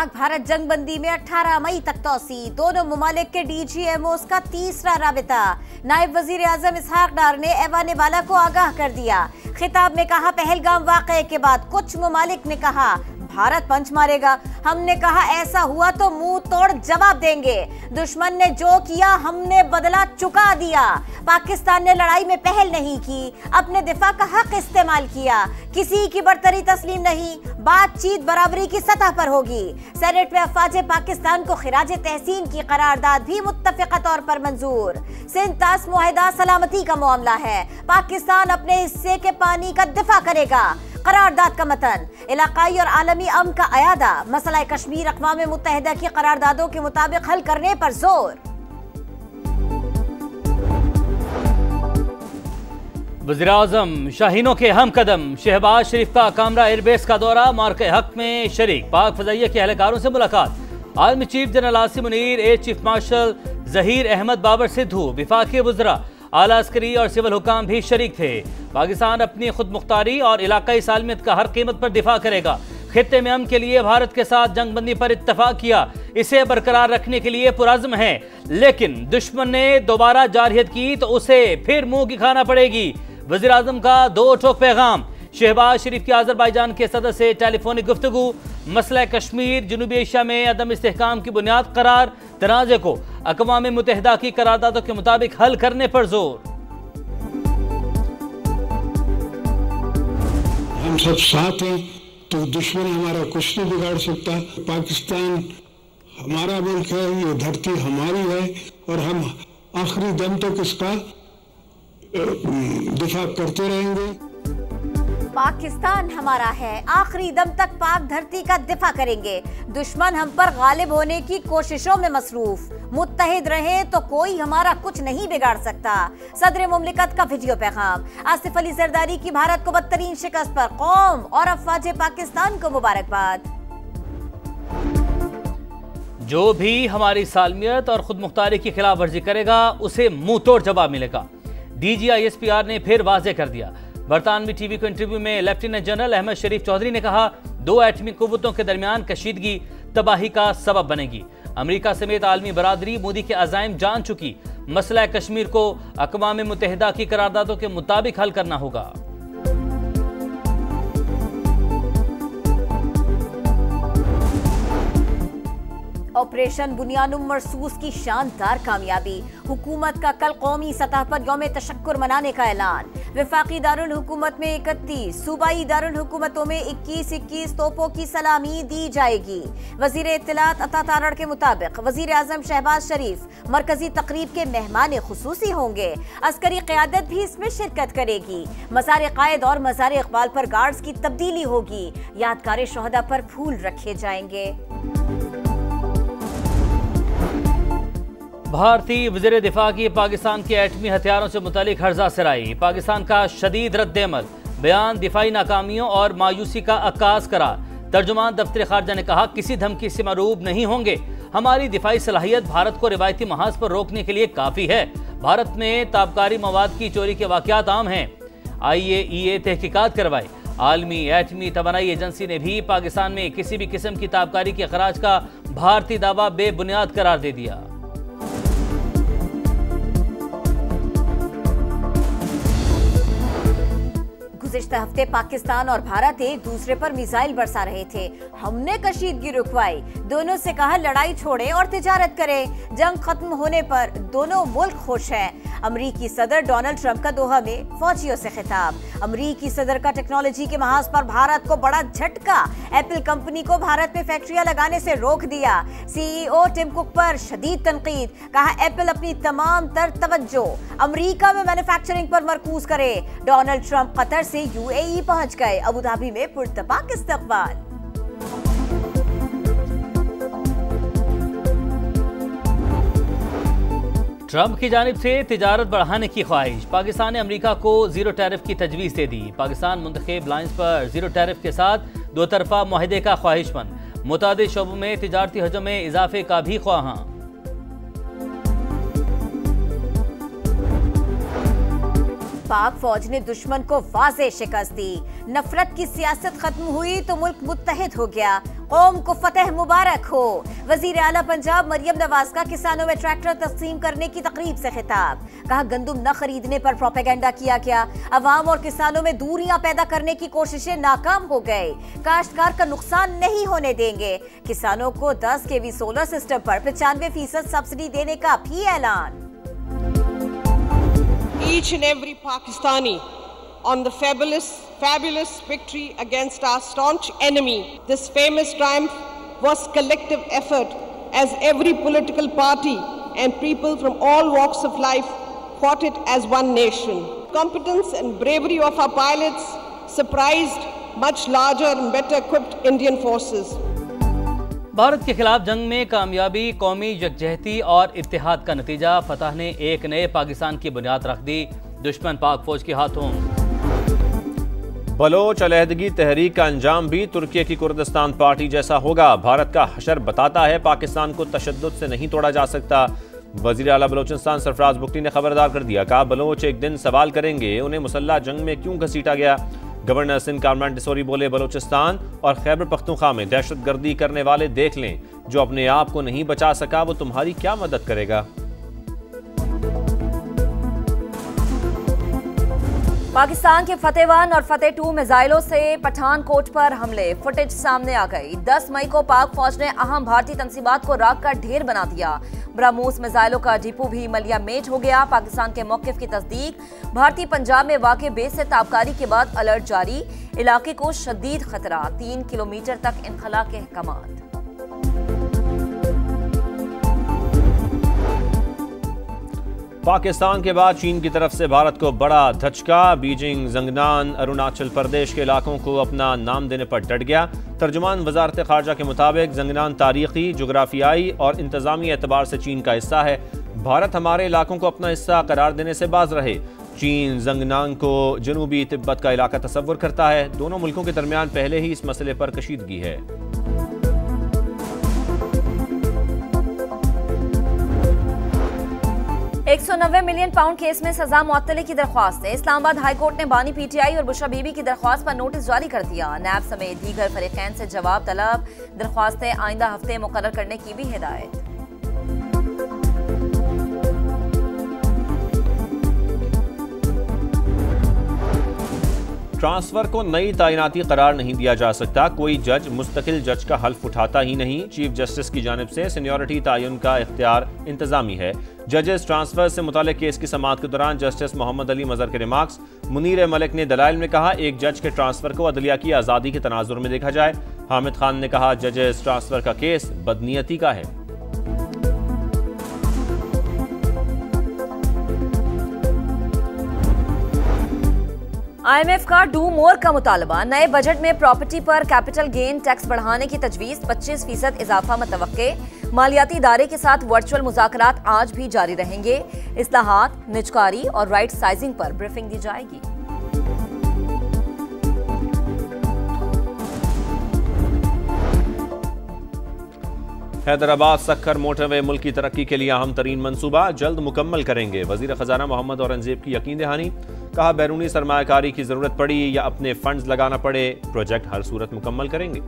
पाक भारत जंगबंदी में 18 मई तक तोसी। दोनों मुमालिक के DGMOs का तीसरा राबिता। नायब वजीर आजम इसहाक डार ने ऐवान वाला को आगाह कर दिया। खिताब में कहा, पहलगाम वाक़ये के बाद कुछ मुमालिक ने कहा भारत पंच मारेगा। हमने कहा ऐसा हुआ तो मुंह तोड़ जवाब देंगे। दुश्मन ने जो किया हमने बदला चुका दिया। पाकिस्तान ने लड़ाई में पहल नहीं की, अपने दिफा का हक इस्तेमाल किया। किसी की बरतरी तस्लीम नहीं, बातचीत बराबरी की सतह पर होगी। सेनेट में अफवाज पाकिस्तान को खिराज तहसीन की करारदाद भी मुत्तफिका तौर पर मंजूर। सिंध तास मुआहिदा सलामती का मामला है, पाकिस्तान अपने हिस्से के पानी का दिफा करेगा। करारदाद का मतन, इलाकाई और आलमी अमन का अयादा, मसला कश्मीर अक़वाम मुत्तहिदा की करारदादों के मुताबिक हल करने पर जोर। वज़ीर-ए-आज़म शाहीनों के हम कदम, शहबाज शरीफ का कामरा एयरबेस का दौरा, मार्के हक में शरीक, पाक फज़ाइया के एहलकारों से मुलाकात। Army chief general Asim Munir, air chief marshal Zaheer Ahmed Babar Sidhu, विफाकी वज़रा, आला अस्करी और सिविल हुकाम भी शरीक थे। पाकिस्तान अपनी खुद मुख्तारी और इलाकाई सालमियत का हर कीमत पर दिफा करेगा। खित्ते में अमन के लिए भारत के साथ जंगबंदी पर इत्तफाक किया, इसे बरकरार रखने के लिए पुरअज़्म है, लेकिन दुश्मन ने दोबारा जारहियत की तो उसे फिर मुंह की खाना पड़ेगी। वज़ीर आज़म का दो टोक पैगाम। शहबाज शरीफ की अज़रबैजान के सदर से टेलीफोनिक गुफ्तगू। मसला कश्मीर जनूबी एशिया में अदम इस्तेहकाम की बुनियाद करार, तनाज़े को अक़वाम मुत्तहिदा की करारदादों के मुताबिक हल करने पर जोर। हम सब साथ हैं तो दुश्मन हमारा कुछ नहीं बिगाड़ सकता। पाकिस्तान हमारा मुल्क है, ये धरती हमारी है और हम आखिरी दम तक इसका दिफा करते रहेंगे। पाकिस्तान हमारा है, आखिरी दम तक पाक धरती का दिफा करेंगे। दुश्मन हम पर गालिब होने की कोशिशों में मसरूफ, मुत्तहिद रहे तो कोई हमारा कुछ नहीं बिगाड़ सकता। सदर मुमलिकत का वीडियो पैगाम। आसिफ अली जरदारी की भारत को बदतरीन शिकस्त पर कौम और अफवाज पाकिस्तान को मुबारकबाद। जो भी हमारी सालमियत और खुद मुख्तारी की खिलाफ वर्जी करेगा उसे मुंह तोड़ जवाब मिलेगा। DGISPR ने फिर वाज़ेह कर दिया। बरतानवी टीवी को इंटरव्यू में लेफ्टिनेंट जनरल अहमद शरीफ चौधरी ने कहा, दो एटमी कुव्वतों के दरमियान कशीदगी तबाही का सबब बनेगी। अमेरिका समेत आलमी बरादरी मोदी के अज़ाइम जान चुकी। मसला कश्मीर को अक़वाम मुत्तहिदा की करारदादों के मुताबिक हल करना होगा। ऑपरेशन बुनियानुम मरसूस की शानदार कामयाबी। हुकूमत का कल कौमी सतह पर यौम तशक्कुर मनाने का ऐलान। वफाकी दारुल हुकूमत में 31, सूबाई दारुल हुकूमतों में 21-21 तोपों की सलामी दी जाएगी। वजीर इत्तलात अता तारड़ के मुताबिक वजीर आजम शहबाज शरीफ मरकजी तकरीब के मेहमान खुसूसी होंगे। अस्करी क़यादत भी इसमें शिरकत करेगी। मज़ार कायद और मज़ार इकबाल पर गार्ड्स की तब्दीली होगी। यादगार शोहदा पर फूल रखे जाएंगे। भारतीय वज़ीर दिफा की पाकिस्तान के एटमी हथियारों से मुतालिक हर्जा सराई। पाकिस्तान का शदीद रद्द-ए-अमल, बयान दिफाई नाकामियों और मायूसी का अक्कास करार। तर्जुमान दफ्तर खारजा ने कहा, किसी धमकी से मरूब नहीं होंगे। हमारी दिफाई सलाहियत भारत को रिवायती महाज पर रोकने के लिए काफ़ी है। भारत में ताबकारी मवाद की चोरी के वाक़यात आम हैं। IAEA तहकीकात करवाए। आलमी एटमी तवानाई एजेंसी ने भी पाकिस्तान में किसी भी किस्म की ताबकारी के खराज का भारतीय दावा बेबुनियाद करार दे दिया। गुज़िश्ता हफ्ते पाकिस्तान और भारत एक दूसरे पर मिसाइल बरसा रहे थे। हमने कशीदगी रुकवाई, दोनों से कहा लड़ाई छोड़ें और तिजारत करें। जंग खत्म होने पर दोनों मुल्क खुश हैं। अमरीकी सदर डोनाल्ड ट्रंप का दोहा में फौजियों से खिताब। अमरीकी सदर का टेक्नोलॉजी के महाज पर भारत को बड़ा झटका। एप्पल कंपनी को भारत में फैक्ट्रियां लगाने से रोक दिया। CEO टिम कुक पर शदीद तनकीद। कहा एप्पल अपनी तमाम तर तवज्जो अमरीका में मैन्युफैक्चरिंग पर मरकूज करे। डोनाल्ड ट्रंप कतर से UAE पहुंच गए। अबू धाबी में पुरतपाक इस्तकबाल। ट्रंप की जानिब से तिजारत बढ़ाने की ख्वाहिश। पाकिस्तान ने अमेरिका को जीरो टैरिफ की तजवीज़ दे दी। पाकिस्तान मुंतखब लाइन्स पर जीरो टैरिफ के साथ दो तरफा मुआहदे का ख्वाहिशमंद। मुतादिद शोबों में तिजारती हजम में इजाफे का भी ख्वाहां। पाक फौज ने दुश्मन को वाज़ेह शिकस्त दी। नफरत की सियासत खत्म हुई तो मुल्क मुत्तहिद हो गया। कौम को फतेह मुबारक हो। वजीर आला पंजाब मरियम नवाज का किसानों में ट्रैक्टर तस्लीम करने की तकरीब से खिताब। कहा गंदुम न खरीदने पर प्रोपेगेंडा किया गया। अवाम और किसानों में दूरियां पैदा करने की कोशिशें नाकाम हो गए। काश्तकार का नुकसान नहीं होने देंगे। किसानों को 10 kV सोलर सिस्टम पर 95% सब्सिडी देने का भी ऐलान। Each and every Pakistani on the fabulous victory against our staunch enemy. This famous triumph was collective effort as every political party and people from all walks of life fought it as one nation. Competence and bravery of our pilots surprised much larger and better equipped Indian forces. Bharat के खिलाफ जंग में कामयाबी, कौमी यकजहती और इत्तेहाद का नतीजा। फतह ने एक नए पाकिस्तान की बुनियाद रख दी। दुश्मन पाक फौज के हाथों। बलोच अलहदगी तहरीक का अंजाम भी तुर्की की कुर्दिस्तान पार्टी जैसा होगा। भारत का हशर बताता है पाकिस्तान को तशद्दुद से नहीं तोड़ा जा सकता। वजीर आला बलोचिस्तान सरफराज बुगटी ने खबरदार कर दिया। कहा बलोच एक दिन सवाल करेंगे उन्हें मुसल्लह जंग में क्यों घसीटा गया। गवर्नर सिंध कामरान डिसोरी बोले बलोचिस्तान और खैबर पख्तूनख्वा में दहशतगर्दी करने वाले देख लें, जो अपने आप को नहीं बचा सका वो तुम्हारी क्या मदद करेगा। पाकिस्तान के फतेह 1 और फतेह 2 मिसाइलों से पठानकोट पर हमले। फुटेज सामने आ गई। 10 मई को पाक फौज ने अहम भारतीय तंसीबात को राख का ढेर बना दिया। ब्रह्मोस मिसाइलों का डिपो भी मलिया मेट हो गया। पाकिस्तान के मौकिफ की तस्दीक। भारतीय पंजाब में वाक़े बेस से ताबकारी के बाद अलर्ट जारी। इलाके को शदीद खतरा। 3 किलोमीटर तक इनखला के अहकामात। पाकिस्तान के बाद चीन की तरफ से भारत को बड़ा धचका। बीजिंग जंगनान अरुणाचल प्रदेश के इलाकों को अपना नाम देने पर डट गया। तर्जुमान वजारत खारजा के मुताबिक जंगनान तारीखी, जोग्राफियाई और इंतजामी एतबार से चीन का हिस्सा है। भारत हमारे इलाकों को अपना हिस्सा करार देने से बाज रहे। चीन जंगनान को जनूबी तिब्बत का इलाका तस्वुर करता है। दोनों मुल्कों के दरमियान पहले ही इस मसले पर कशीदगी है। £190 मिलियन केस में सजा मुअत्तली की दरख्वास्त है। इस्लामाबाद हाईकोर्ट ने बानी पीटीआई और बुशरा बीबी की दरख्वास्त पर नोटिस जारी कर दिया। नैब समेत दीगर फरीकैन से जवाब तलब। दरख्वास्तें आइंदा हफ्ते मुकर्रर करने की भी हिदायत। ट्रांसफर को नई तैनाती करार नहीं दिया जा सकता। कोई जज मुस्तकिल जज का हल्फ उठाता ही नहीं। चीफ जस्टिस की जानिब से सीनियरिटी तयन का इख्तियार इंतजामी है। जजेस ट्रांसफर से मुताल्लिक केस की समाअत के दौरान जस्टिस मोहम्मद अली मजहर के रिमार्क्स। मुनीर मलिक ने दलाइल में कहा एक जज के ट्रांसफर को अदलिया की आज़ादी के तनाजुर में देखा जाए। हामिद खान ने कहा जजेस ट्रांसफर का केस बदनीयती का है। IMF का डू मोर का मुतालबा। नए बजट में प्रॉपर्टी पर कैपिटल गेन टैक्स बढ़ाने की तजवीज। 25% इजाफा मुतवक्के। मालियाती इदारे के साथ वर्चुअल मुज़ाकरात आज भी जारी रहेंगे। इस्लाहात, निजकारी और राइट साइजिंग पर ब्रीफिंग दी जाएगी। हैदराबाद सक्खर मोटरवे मुल्क की तरक्की के लिए अहम तरीन मंसूबा जल्द मुकम्मल करेंगे। वजीर खजाना मोहम्मद औरंगजेब की यकीन दहानी। कहा बैरूनी सरमायाकारी की जरूरत पड़ी या अपने फंड्स लगाना पड़े, प्रोजेक्ट हर सूरत मुकम्मल करेंगे।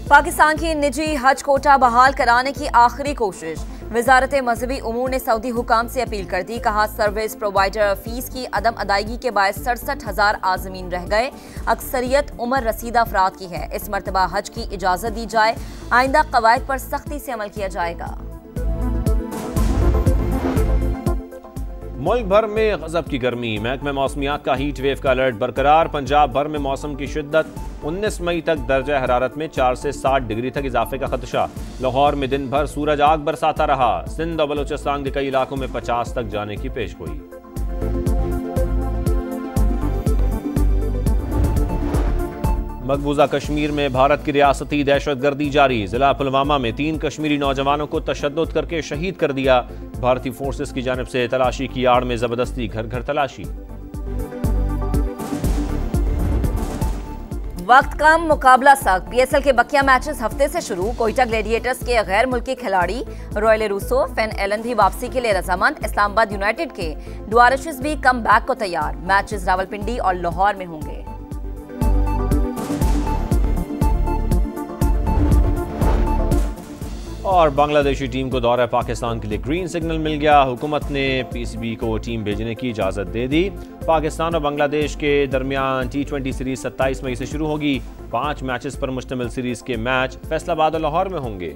पाकिस्तान की निजी हज कोटा बहाल कराने की आखिरी कोशिश। वजारत मजहबी उमूर ने सऊदी हुकाम से अपील कर दी। कहा सर्विस प्रोवाइडर फीस की अदम अदायगी के बायस 67,000 आज़मीन रह गए। अक्सरियत उम्र रसीदा अफराद की है। इस मरतबा हज की इजाज़त दी जाए। आइंदा कवायद पर सख्ती से अमल किया जाएगा। मुल्क भर में गजब की गर्मी। महकमा मौसमियात का हीट वेव का अलर्ट बरकरार। पंजाब भर में मौसम की शिद्दत। 19 मई तक दर्जा हरारत में 4 से 7 डिग्री तक इजाफे का खदशा। लाहौर में दिन भर सूरज आग बरसाता रहा। सिंध और बलोचिस्तान के कई इलाकों में 50 तक जाने की पेशगोई। मकबूजा कश्मीर में भारत की रियासती दहशतगर्दी जारी। जिला पुलवामा में 3 कश्मीरी नौजवानों को तशद्दुद करके शहीद कर दिया। भारतीय फोर्सेस की जानिब से तलाशी की आड़ में जबरदस्ती घर घर तलाशी। वक्त कम, मुकाबला सख्त। पीएसएल के बकिया मैचेस हफ्ते से शुरू। कोयटा ग्लैडिएटर्स के गैर मुल्की खिलाड़ी रॉयल रूसो, फेन एलन भी वापसी के लिए रजामंद। इस्लामाबाद यूनाइटेड के डुआरशिस भी कम बैक को तैयार। मैचेस रावलपिंडी और लाहौर में होंगे। और बांग्लादेशी टीम को दौरा पाकिस्तान के लिए ग्रीन सिग्नल मिल गया। हुकूमत ने पीसीबी को टीम भेजने की इजाज़त दे दी। पाकिस्तान और बांग्लादेश के दरमियान T20 सीरीज 27 मई से शुरू होगी। 5 मैचेस पर मुश्तमिल सीरीज के मैच फैसलाबाद और लाहौर में होंगे।